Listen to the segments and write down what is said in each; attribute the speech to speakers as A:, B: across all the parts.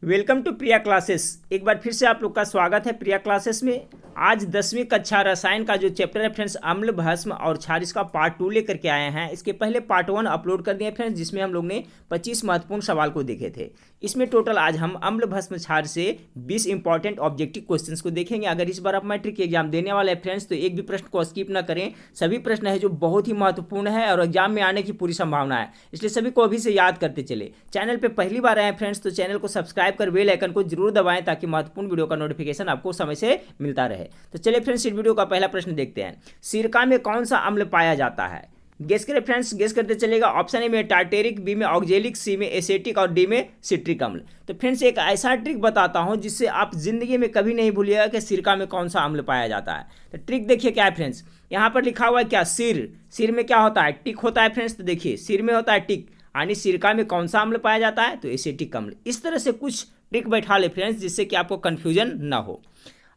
A: Welcome to Priya classes. एक बार फिर से आप लोग का स्वागत है प्रिया क्लासेस में। आज 10वीं कक्षा रसायन का जो चैप्टर है फ्रेंड्स, अम्ल भस्म और क्षार, इसका पार्ट 2 लेकर के आए हैं। इसके पहले पार्ट 1 अपलोड कर दिए फ्रेंड्स, जिसमें हम लोग ने 25 महत्वपूर्ण सवाल को देखे थे। इसमें टोटल आज हम अम्ल भस्म क्षार से 20 इंपॉर्टेंट ऑब्जेक्टिव क्वेश्चंस को देखेंगे। अगर इस बार आप मैट्रिक एग्जाम देने वाले हैं फ्रेंड्स, तो एक भी प्रश्न को स्किप न करें। सभी प्रश्न है जो बहुत ही महत्वपूर्ण है और एग्जाम में आने की पूरी संभावना है, इसलिए सभी को अभी से याद करते चले। चैनल पर पहली बार आए फ्रेंड्स, तो चैनल को सब्सक्राइब कर बेल आइकन को जरूर दबाएं ताकि महत्वपूर्ण वीडियो का नोटिफिकेशन आपको समय से मिलता रहे। तो चलिए फ्रेंड्स, इस वीडियो का पहला प्रश्न देखते हैं। सिरका में कौन सा अम्ल पाया जाता है? गेस करें फ्रेंड्स, गेस करते चलेगा। ऑप्शन ए में टार्टेरिक, बी में ऑक्जेलिक, सी में एसेटिक और डी में सिट्रिक अम्ल। तो फ्रेंड्स, एक ऐसा ट्रिक बताता हूं जिससे आप जिंदगी में कभी नहीं भूलिएगा कि सिरका में कौन सा अम्ल पाया जाता है। तो ट्रिक देखिए क्या है फ्रेंड्स, यहाँ पर लिखा हुआ है क्या, सिर में क्या होता है, टिक होता है फ्रेंड्स। तो देखिए सिर में होता है टिक, यानी सिरका में कौन सा अम्ल पाया जाता है, तो एसेटिक अम्ल। इस तरह से कुछ ट्रिक बैठा ले फ्रेंड्स, जिससे कि आपको कंफ्यूजन ना हो।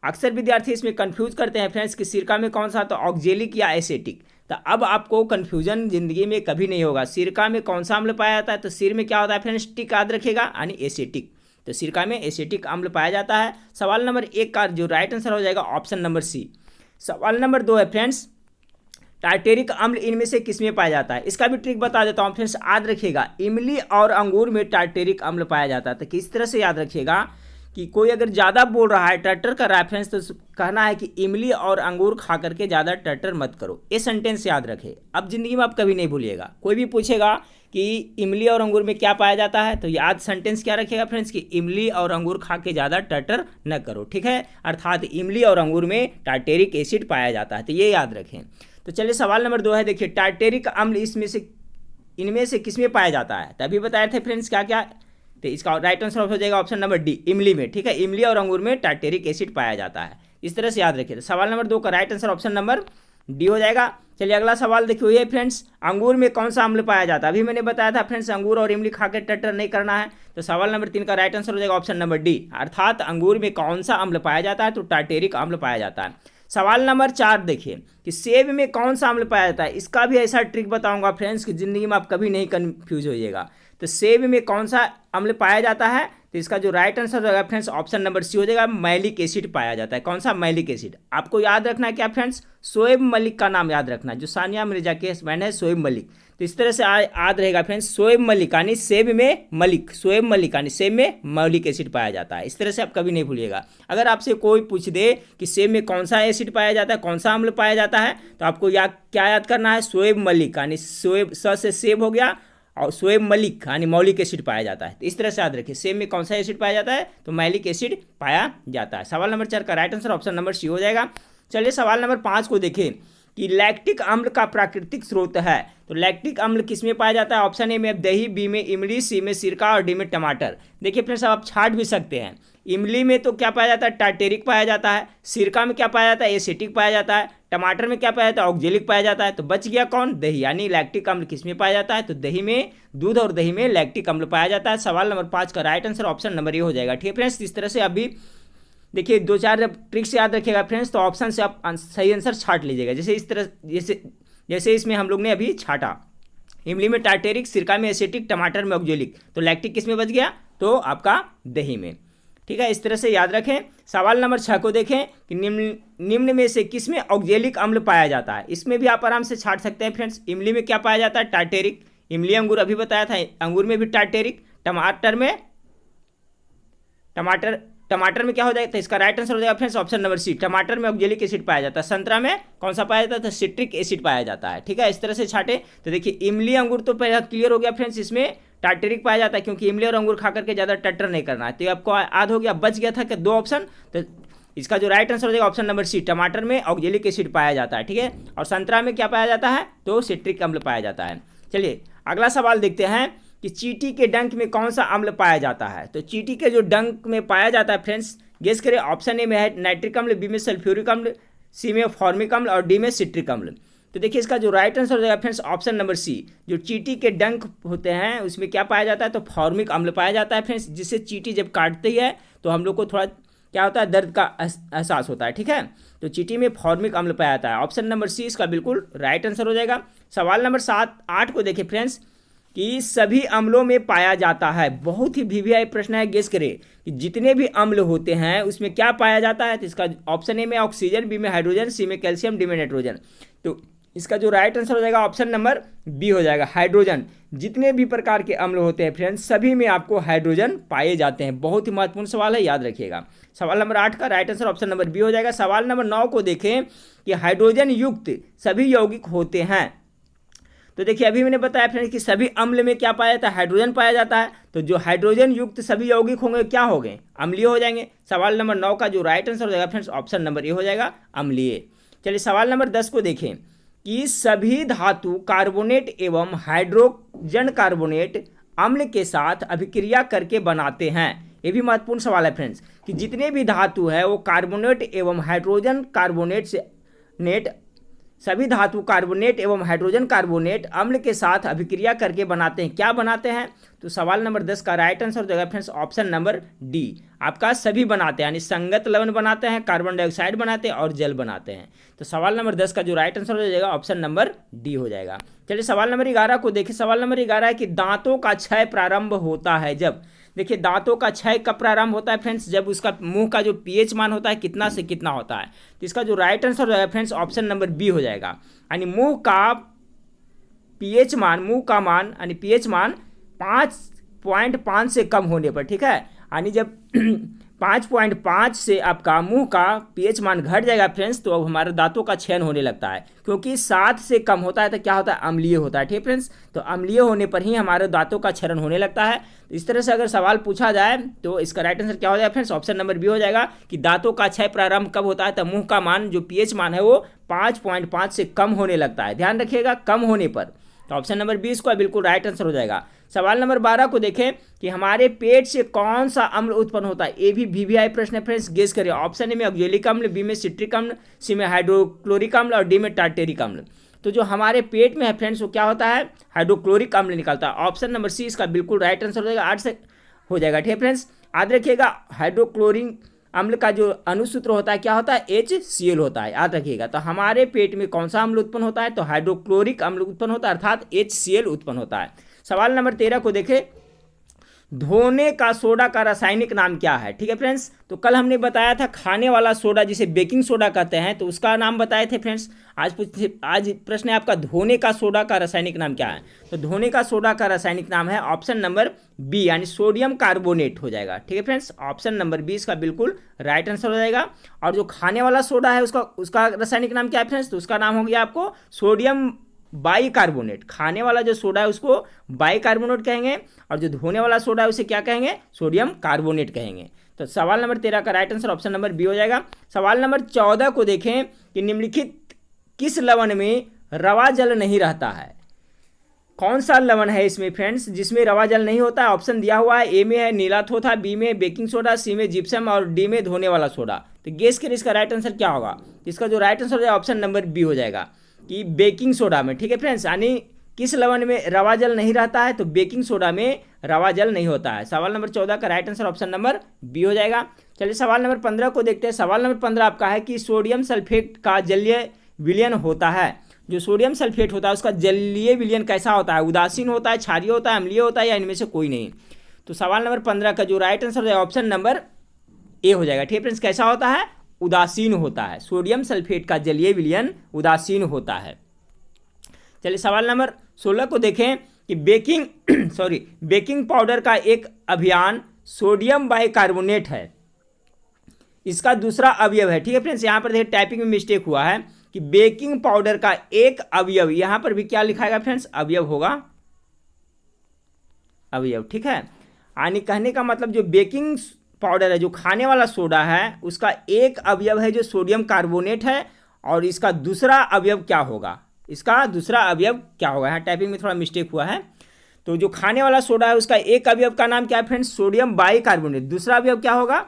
A: अक्सर विद्यार्थी इसमें कंफ्यूज करते हैं फ्रेंड्स कि सिरका में कौन सा, तो ऑक्जेलिक या एसेटिक। तो अब आपको कंफ्यूजन जिंदगी में कभी नहीं होगा। सिरका में कौन सा अम्ल पाया जाता है, तो सिर में क्या होता है फ्रेंड्स, टिक याद रखेगा, यानी एसेटिक। तो सिरका में एसेटिक अम्ल पाया जाता है। सवाल नंबर 1 का जो राइट आंसर हो जाएगा ऑप्शन नंबर सी। सवाल नंबर 2 है फ्रेंड्स, टार्टेरिक अम्ल इनमें से किसमें पाया जाता है? इसका भी ट्रिक बता देता हूं फ्रेंड्स, याद रखिएगा। इमली और अंगूर में टार्टेरिक अम्ल पाया जाता है। तो किस तरह से याद रखिएगा कि कोई अगर ज़्यादा बोल रहा है, टटर कर रहा है फ्रेंड्स, तो कहना है कि इमली और अंगूर खा करके ज़्यादा टटर मत करो। ये सेंटेंस याद रखें, अब जिंदगी में आप कभी नहीं भूलिएगा। कोई भी पूछेगा कि इमली और अंगूर में क्या पाया जाता है, तो याद सेंटेंस क्या रखिएगा फ्रेंड्स, कि इमली और अंगूर खा के ज़्यादा टटर न करो। ठीक है, अर्थात इमली और अंगूर में टार्टेरिक एसिड पाया जाता है, तो ये याद रखें। तो चलिए सवाल नंबर 2 है, देखिए टार्टेरिक अम्ल इनमें से किसमें पाया जाता है? तभी बताए थे फ्रेंड्स क्या क्या। तो इसका राइट आंसर हो जाएगा ऑप्शन नंबर डी, इमली में। ठीक है, इमली और अंगूर में टार्टेरिक एसिड पाया जाता है। इस तरह से याद रखिए। तो सवाल नंबर 2 का right answer option number D हो जाएगा। चलिए अगला सवाल देखिए फ्रेंड्स, अंगूर में कौन सा अम्ल पाया जाता है? अभी मैंने बताया था फ्रेंड्स, अंगूर और इमली खाकर टटर नहीं करना है। तो सवाल नंबर 3 का राइट आंसर हो जाएगा ऑप्शन नंबर डी, अर्थात अंगूर में कौन सा अम्ल पाया जाता है, तो टार्टेरिक अम्ल पाया जाता है। सवाल नंबर 4 देखिए कि सेब में कौन सा अम्ल पाया जाता है। इसका भी ऐसा ट्रिक बताऊंगा फ्रेंड्स कि जिंदगी में आप कभी नहीं कंफ्यूज होइएगा। तो सेब में कौन सा अम्ल पाया जाता है, तो इसका जो राइट आंसर हो जाएगा फ्रेंड्स ऑप्शन नंबर सी हो जाएगा, मैलिक एसिड पाया जाता है। कौन सा, मैलिक एसिड। आपको याद रखना है क्या फ्रेंड्स, शोएब मलिक का नाम याद रखना है, जो सानिया मिर्जा के हस्बैंड है शोएब मलिक। तो इस तरह से याद रहेगा फ्रेंड्स, शोएब मलिक यानी सेब में मलिक, शोएब मलिक यानी सेब में मौलिक एसिड पाया जाता है। इस तरह से आप कभी नहीं भूलिएगा। अगर आपसे कोई पूछ दे कि सेब में कौन सा एसिड पाया जाता है, कौन सा अम्ल पाया जाता है, तो आपको क्या याद करना है, शोएब मलिक यानी शोएब, स से सेब हो गया, और शोएब मलिक यानी मौलिक एसिड पाया जाता है। तो इस तरह से याद रखिए, सेब में कौन सा एसिड पाया जाता है, तो मैलिक एसिड पाया जाता है। सवाल नंबर 4 का right answer option number C हो जाएगा। चलिए सवाल नंबर 5 को देखें कि लैक्टिक अम्ल का प्राकृतिक स्रोत है। तो लैक्टिक अम्ल किसमें पाया जाता है? ऑप्शन ए में दही, बी में इमली, सी में सिरका और डी में टमाटर। देखिए फ्रेंड्स, आप छाट भी सकते हैं। इमली में तो क्या पाया जाता है, टार्टेरिक पाया जाता है। सिरका में क्या पाया जाता है, एसिटिक पाया जाता है। टमाटर में क्या पाया जाता है, ऑक्जेलिक पाया जाता है। तो बच गया कौन, दही, यानी लैक्टिक अम्ल किसमें पाया जाता है, तो दही में, दूध और दही में लैक्टिक अम्ल पाया जाता है। सवाल नंबर 5 का right answer option number A हो जाएगा। ठीक है फ्रेंड्स, इस तरह से अभी देखिए 2-4 ट्रिक्स याद रखिएगा फ्रेंड्स, तो ऑप्शन से आप सही आंसर छाट लीजिएगा। जैसे इस तरह, जैसे इसमें हम लोग ने अभी छाटा, इमली में टार्टेरिक, सिरका में एसिटिक, टमाटर में ऑक्जेलिक, तो लैक्टिक किस में बच गया, तो आपका दही में। ठीक है, इस तरह से याद रखें। सवाल नंबर 6 को देखें कि निम्न में से किस में ऑक्जेलिक अम्ल पाया जाता है। इसमें भी आप आराम से छाट सकते हैं फ्रेंड्स। इमली में क्या पाया जाता है, टार्टेरिक। इमली अंगूर अभी बताया था, अंगूर में भी टार्टेरिक। टमाटर में क्या हो जाएगा, तो इसका राइट आंसर हो जाएगा फ्रेंड्स ऑप्शन नंबर सी, टमाटर में ऑक्जेलिक एसिड पाया जाता है। संतरा में कौन सा पाया जाता है, तो सिट्रिक एसिड पाया जाता है। ठीक है, इस तरह से छाटे। तो देखिए इमली अंगूर तो पहले क्लियर हो गया फ्रेंड्स, इसमें टार्टेरिक पाया जाता है, क्योंकि इमली और अंगूर खा करके ज़्यादा टट्टर नहीं करना है। तो आपको याद हो गया, बच गया था कि 2 ऑप्शन। तो इसका जो राइट आंसर हो जाएगा ऑप्शन नंबर सी, टमाटर में ऑक्जेलिक एसिड पाया जाता है। ठीक है, और संतरा में क्या पाया जाता है, तो सिट्रिक अम्ल पाया जाता है। चलिए अगला सवाल देखते हैं कि चींटी के डंक में कौन सा अम्ल पाया जाता है। तो चींटी के जो डंक में पाया जाता है फ्रेंड्स, गेस करें। ऑप्शन ए में है नाइट्रिक अम्ल, बी में सल्फ्यूरिक अम्ल, सी में फॉर्मिक अम्ल और डी में सिट्रिक अम्ल। तो देखिए इसका जो राइट आंसर हो जाएगा फ्रेंड्स ऑप्शन नंबर सी, जो चींटी के डंक होते हैं उसमें क्या पाया जाता है, तो फॉर्मिक अम्ल पाया जाता है फ्रेंड्स, जिससे चींटी जब काटती है तो हम लोग को थोड़ा क्या होता है, दर्द का एहसास होता है। ठीक है, तो चींटी में फॉर्मिक अम्ल पाया जाता है। ऑप्शन नंबर सी इसका बिल्कुल राइट आंसर हो जाएगा। सवाल नंबर 7-8 को देखिए फ्रेंड्स कि सभी अम्लों में पाया जाता है। बहुत ही वीवीआई प्रश्न है, गेस करें कि जितने भी अम्ल होते हैं उसमें क्या पाया जाता है। तो इसका ऑप्शन ए में ऑक्सीजन, बी में हाइड्रोजन, सी में कैल्शियम, डी में नाइट्रोजन। तो इसका जो राइट आंसर हो जाएगा ऑप्शन नंबर बी हो जाएगा, हाइड्रोजन। जितने भी प्रकार के अम्ल होते हैं फ्रेंड्स, सभी में आपको हाइड्रोजन पाए जाते हैं। बहुत ही महत्वपूर्ण सवाल है, याद रखिएगा। सवाल नंबर 8 का right answer option number B हो जाएगा। सवाल नंबर 9 को देखें कि हाइड्रोजन युक्त सभी यौगिक होते हैं। तो देखिए अभी मैंने बताया फ्रेंड्स कि सभी अम्ल में क्या पाया जाता है, हाइड्रोजन पाया जाता है। तो जो हाइड्रोजन युक्त सभी यौगिक होंगे क्या हो गए, अम्लीय हो जाएंगे। सवाल नंबर 9 का जो राइट आंसर हो जाएगा फ्रेंड्स ऑप्शन नंबर ए हो जाएगा, अम्लीय। चलिए सवाल नंबर 10 को देखें कि सभी धातु कार्बोनेट एवं हाइड्रोजन कार्बोनेट अम्ल के साथ अभिक्रिया करके बनाते हैं। ये भी महत्वपूर्ण सवाल है फ्रेंड्स कि जितने भी धातु है वो कार्बोनेट एवं हाइड्रोजन कार्बोनेट से सभी धातु कार्बोनेट एवं हाइड्रोजन कार्बोनेट अम्ल के साथ अभिक्रिया करके बनाते हैं। क्या बनाते हैं, तो सवाल नंबर 10 का राइट आंसर हो जाएगा फ्रेंड्स ऑप्शन नंबर डी, आपका सभी बनाते हैं, यानी संगत लवण बनाते हैं, कार्बन डाइऑक्साइड बनाते हैं और जल बनाते हैं। तो सवाल नंबर 10 का जो राइट आंसर हो जाएगा ऑप्शन नंबर डी हो जाएगा। चलिए सवाल नंबर 11 को देखिए। सवाल नंबर 11 है कि दांतों का क्षय प्रारंभ होता है जब। देखिए दांतों का क्षय कब प्रारंभ होता है फ्रेंड्स, जब उसका मुंह का जो पीएच मान होता है कितना से कितना होता है। तो इसका जो राइट आंसर हो जाएगा फ्रेंड्स ऑप्शन नंबर बी हो जाएगा, यानी मुंह का पीएच मान, मुंह का मान यानी पीएच मान 5.5 से कम होने पर, ठीक है। यानी जब 5.5 से आपका मुंह का पीएच मान घट जाएगा फ्रेंड्स, तो अब हमारे दांतों का क्षय होने लगता है। क्योंकि 7 से कम होता है तो क्या होता है, अम्लीय होता है, ठीक फ्रेंड्स। तो अम्लीय होने पर ही हमारे दांतों का क्षरण होने लगता है। तो इस तरह से अगर सवाल पूछा जाए तो इसका राइट आंसर क्या हो जाएगा फ्रेंड्स, ऑप्शन नंबर बी हो जाएगा कि दांतों का क्षय प्रारंभ कब होता है, तो मुंह का मान जो पीएच मान है वो 5.5 से कम होने लगता है। ध्यान रखिएगा, कम होने पर। तो ऑप्शन नंबर 20 का बिल्कुल राइट आंसर हो जाएगा। सवाल नंबर 12 को देखें कि हमारे पेट से कौन सा अम्ल उत्पन्न होता है। ये भी वीवीआई प्रश्न है फ्रेंड्स, गेस करिए। ऑप्शन ए में ऑक्जेलिक अम्ल, बी में सिट्रिक अम्ल, सी में हाइड्रोक्लोरिक अम्ल और डी में टार्टेरिक अम्ल। तो जो हमारे पेट में है फ्रेंड्स वो क्या होता है, हाइड्रोक्लोरिक अम्ल निकलता है। ऑप्शन नंबर सी इसका बिल्कुल राइट आंसर हो जाएगा, 8 से हो जाएगा, ठीक है फ्रेंड्स। याद रखिएगा हाइड्रोक्लोरिक अम्ल का जो अनुसूत्र होता है क्या होता है, HCl होता है, याद रखिएगा। तो हमारे पेट में कौन सा अम्ल उत्पन्न होता है, तो हाइड्रोक्लोरिक अम्ल उत्पन्न होता है, अर्थात HCl उत्पन्न होता है। सवाल नंबर 13 को देखें, धोने का सोडा का रासायनिक नाम क्या है, ठीक है फ्रेंड्स। तो कल हमने बताया था खाने वाला सोडा जिसे बेकिंग सोडा कहते हैं, तो उसका नाम बताए थे फ्रेंड्स। आज प्रश्न है आपका, धोने का सोडा का रासायनिक नाम क्या है। तो धोने का सोडा का रासायनिक नाम है ऑप्शन नंबर बी, यानी सोडियम कार्बोनेट हो जाएगा, ठीक है फ्रेंड्स। ऑप्शन नंबर 20 का बिल्कुल राइट आंसर हो जाएगा। और जो खाने वाला सोडा है उसका रासायनिक नाम क्या है फ्रेंड्स, तो उसका नाम हो गया आपको सोडियम बाइकार्बोनेट। खाने वाला जो सोडा है उसको बाइकार्बोनेट कहेंगे और जो धोने वाला सोडा है उसे क्या कहेंगे, सोडियम कार्बोनेट कहेंगे। तो सवाल नंबर 13 का right answer option number B हो जाएगा। सवाल नंबर 14 को देखें कि निम्नलिखित किस लवण में रवा जल नहीं रहता है। कौन सा लवण है इसमें फ्रेंड्स जिसमें रवा जल नहीं होता है। ऑप्शन दिया हुआ है, ए में है नीलाथोथा, बी में बेकिंग सोडा, सी में जिप्सम और डी में धोने वाला सोडा। तो गेस करिए इसका राइट आंसर क्या होगा। इसका जो राइट आंसर हो जाएगा ऑप्शन नंबर बी हो जाएगा कि बेकिंग सोडा में, ठीक है फ्रेंड्स। यानी किस लवण में रवा जल नहीं रहता है, तो बेकिंग सोडा में रवा जल नहीं होता है। सवाल नंबर 14 का right answer option number B हो जाएगा। चलिए सवाल नंबर 15 को देखते हैं। सवाल नंबर 15 आपका है कि सोडियम सल्फेट का जलीय विलयन होता है। जो सोडियम सल्फेट होता है उसका जलीय विलयन कैसा होता है, उदासीन होता है, क्षारीय होता है, अम्लीय होता है या इनमें से कोई नहीं। तो सवाल नंबर 15 का जो राइट आंसर हो जाएगा ऑप्शन नंबर ए हो जाएगा, ठीक है फ्रेंड्स। कैसा होता है, उदासीन होता है। सोडियम सल्फेट का जलीय विलयन उदासीन होता है। चलिए सवाल नंबर 16 को देखें कि बेकिंग पाउडर का एक अभियान सोडियम बाइकार्बोनेट है, इसका दूसरा अवयव है, ठीक है फ्रेंड्स। यहाँ पर देखिए टाइपिंग में मिस्टेक हुआ है कि बेकिंग पाउडर का एक अवयव, यहाँ पर भी क्या लिखाएगा फ्रेंड्स, अवयव होगा, अवयव, ठीक है। यानी कहने का मतलब जो बेकिंग पाउडर है, जो खाने वाला सोडा है, उसका एक अवयव है जो सोडियम कार्बोनेट है और इसका दूसरा अवयव क्या होगा, इसका दूसरा अवयव क्या होगा। यहाँ टाइपिंग में थोड़ा मिस्टेक हुआ है। तो जो खाने वाला सोडा है उसका एक अवयव का नाम क्या है फ्रेंड्स, सोडियम बाइकार्बोनेट। दूसरा अवयव क्या होगा,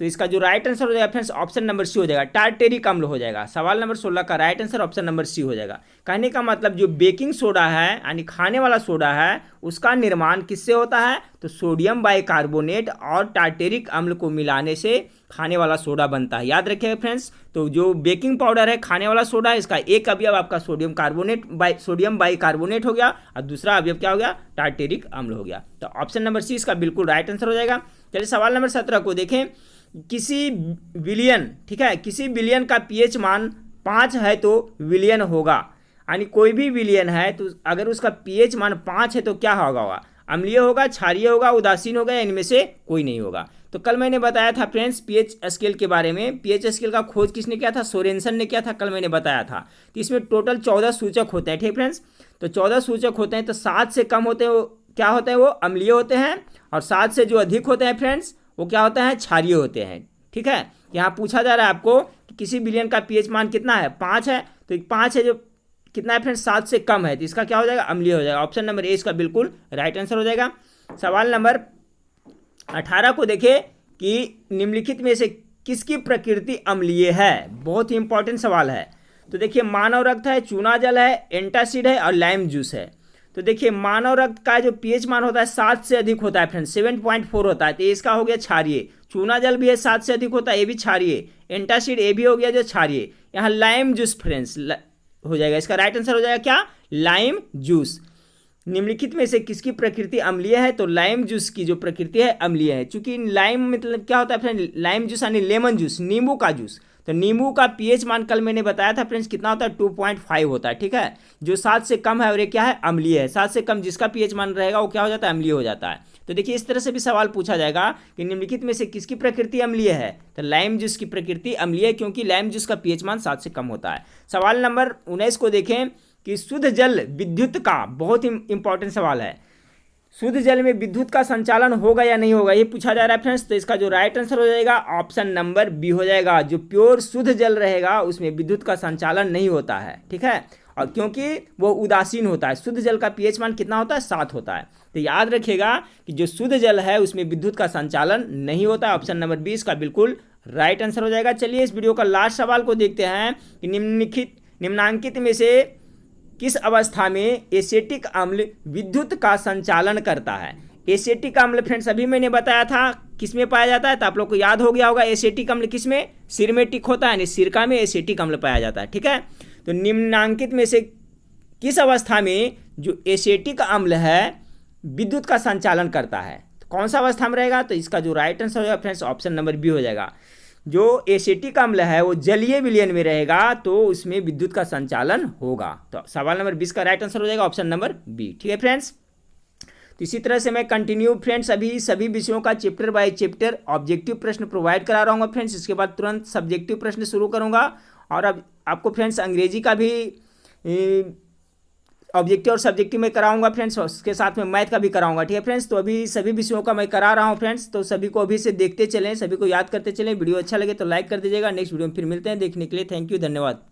A: तो इसका जो राइट आंसर हो जाएगा फ्रेंड्स ऑप्शन नंबर सी हो जाएगा, टार्टेरिक अम्ल हो जाएगा। सवाल नंबर 16 का right answer option number C हो जाएगा। कहने का मतलब जो बेकिंग सोडा है यानी खाने वाला सोडा है उसका निर्माण किससे होता है, तो सोडियम बाइकार्बोनेट और टार्टेरिक अम्ल को मिलाने से खाने वाला सोडा बनता है, याद रखिएगा फ्रेंड्स। तो जो बेकिंग पाउडर है खाने वाला सोडा, इसका एक अवयव आपका सोडियम बाइकार्बोनेट हो गया और दूसरा अवयव क्या हो गया, टार्टेरिक अम्ल हो गया। तो ऑप्शन नंबर सी इसका बिल्कुल राइट आंसर हो जाएगा। चलिए सवाल नंबर 17 को देखें। किसी बिलियन, ठीक है, किसी बिलियन का पीएच मान 5 है तो विलियन होगा, यानी कोई भी विलियन है तो अगर उसका पीएच मान 5 है तो क्या होगा, अम्लीय होगा, क्षारीय होगा, उदासीन होगा, या इनमें से कोई नहीं होगा। तो कल मैंने बताया था फ्रेंड्स पीएच स्केल के बारे में। पीएच स्केल का खोज किसने किया था, सोरेनसन ने किया था, कल मैंने बताया था। तो इसमें टोटल 14 सूचक होते हैं, ठीक फ्रेंड्स। तो 14 सूचक होते हैं, तो 7 से कम होते हैं वो क्या होते हैं, वो अम्लीय होते हैं, और 7 से जो अधिक होते हैं फ्रेंड्स वो क्या होता है, क्षारीय होते हैं। ठीक है, यहाँ पूछा जा रहा है आपको कि किसी बिलियन का पीएच मान कितना है, 5 है, तो 5 है जो कितना है फ्रेंड्स, 7 से कम है, तो इसका क्या हो जाएगा, अम्लीय हो जाएगा। ऑप्शन नंबर ए इसका बिल्कुल राइट आंसर हो जाएगा। सवाल नंबर 18 को देखिए कि निम्नलिखित में से किसकी प्रकृति अम्लीय है, बहुत ही इंपॉर्टेंट सवाल है। तो देखिए मानव रक्त है, चूना जल है, एंटासिड है और लाइम जूस है। तो देखिए मानव रक्त का जो पीएच मान होता है 7 से अधिक होता है फ्रेंड्स, 7.4 होता है, तो इसका हो गया क्षारीय। चूना जल भी है 7 से अधिक होता है, ये भी क्षारीय। एंटासिड ये भी हो गया जो क्षारीय। यहाँ लाइम जूस फ्रेंड्स हो जाएगा, इसका राइट आंसर हो जाएगा क्या, लाइम जूस। निम्नलिखित में से किसकी प्रकृति अम्लीय है, तो लाइम जूस की जो प्रकृति है अम्लीय है। चूंकि लाइम मतलब क्या होता है फ्रेंड, लाइम जूस यानी लेमन जूस, नींबू का जूस। तो नींबू का पीएच मान कल मैंने बताया था फ्रेंड्स कितना होता है, 2.5 होता है। ठीक है, जो 7 से कम है और ये क्या है, अम्लीय है। 7 से कम जिसका पीएच मान रहेगा वो क्या हो जाता है, अम्लीय हो जाता है। तो देखिए इस तरह से भी सवाल पूछा जाएगा कि निम्नलिखित में से किसकी प्रकृति अम्लीय है, तो लाइम जूस की प्रकृति अम्लीय है, क्योंकि लाइम जूस का पीएच मान 7 से कम होता है। सवाल नंबर 19 को देखें कि शुद्ध जल विद्युत का, बहुत ही इंपॉर्टेंट सवाल है, शुद्ध जल में विद्युत का संचालन होगा या नहीं होगा, ये पूछा जा रहा है फ्रेंड्स। तो इसका जो राइट आंसर हो जाएगा ऑप्शन नंबर बी हो जाएगा। जो प्योर शुद्ध जल रहेगा उसमें विद्युत का संचालन नहीं होता है, ठीक है, और क्योंकि वो उदासीन होता है। शुद्ध जल का पीएच मान कितना होता है, 7 होता है। तो याद रखिएगा कि जो शुद्ध जल है उसमें विद्युत का संचालन नहीं होता है। ऑप्शन नंबर 20 का बिल्कुल राइट आंसर हो जाएगा। चलिए इस वीडियो का लास्ट सवाल को देखते हैं कि निम्नांकित में से किस अवस्था में एसिटिक अम्ल विद्युत का संचालन करता है। एसिटिक अम्ल फ्रेंड्स अभी मैंने बताया था किस में पाया जाता है, तो आप लोग को याद हो गया होगा। एसिटिक अम्ल किस में, सिरमेटिक होता है, यानी सिरका में एसिटिक अम्ल पाया जाता है। ठीक है, तो निम्नांकित में से किस अवस्था में जो एसिटिक अम्ल है विद्युत का संचालन करता है, तो कौन सा अवस्था में रहेगा, तो इसका जो राइट आंसर होगा फ्रेंड्स ऑप्शन नंबर बी हो जाएगा। जो एसिटिक अम्ल है वो जलीय विलयन में रहेगा तो उसमें विद्युत का संचालन होगा। तो सवाल नंबर 20 का राइट आंसर हो जाएगा ऑप्शन नंबर बी। ठीक है फ्रेंड्स, तो इसी तरह से मैं कंटिन्यू फ्रेंड्स अभी सभी विषयों का चैप्टर बाय चैप्टर ऑब्जेक्टिव प्रश्न प्रोवाइड करा रहा हूँ फ्रेंड्स। इसके बाद तुरंत सब्जेक्टिव प्रश्न शुरू करूँगा, और अब आपको फ्रेंड्स अंग्रेजी का भी ऑब्जेक्टिव और सब्जेक्टिव में कराऊंगा फ्रेंड्स, उसके साथ में मैथ का भी कराऊंगा। ठीक है फ्रेंड्स, तो अभी सभी विषयों का मैं करा रहा हूं फ्रेंड्स, तो सभी को अभी से देखते चलें, सभी को याद करते चलें। वीडियो अच्छा लगे तो लाइक कर दीजिएगा। नेक्स्ट वीडियो में फिर मिलते हैं, देखने के लिए थैंक यू, धन्यवाद।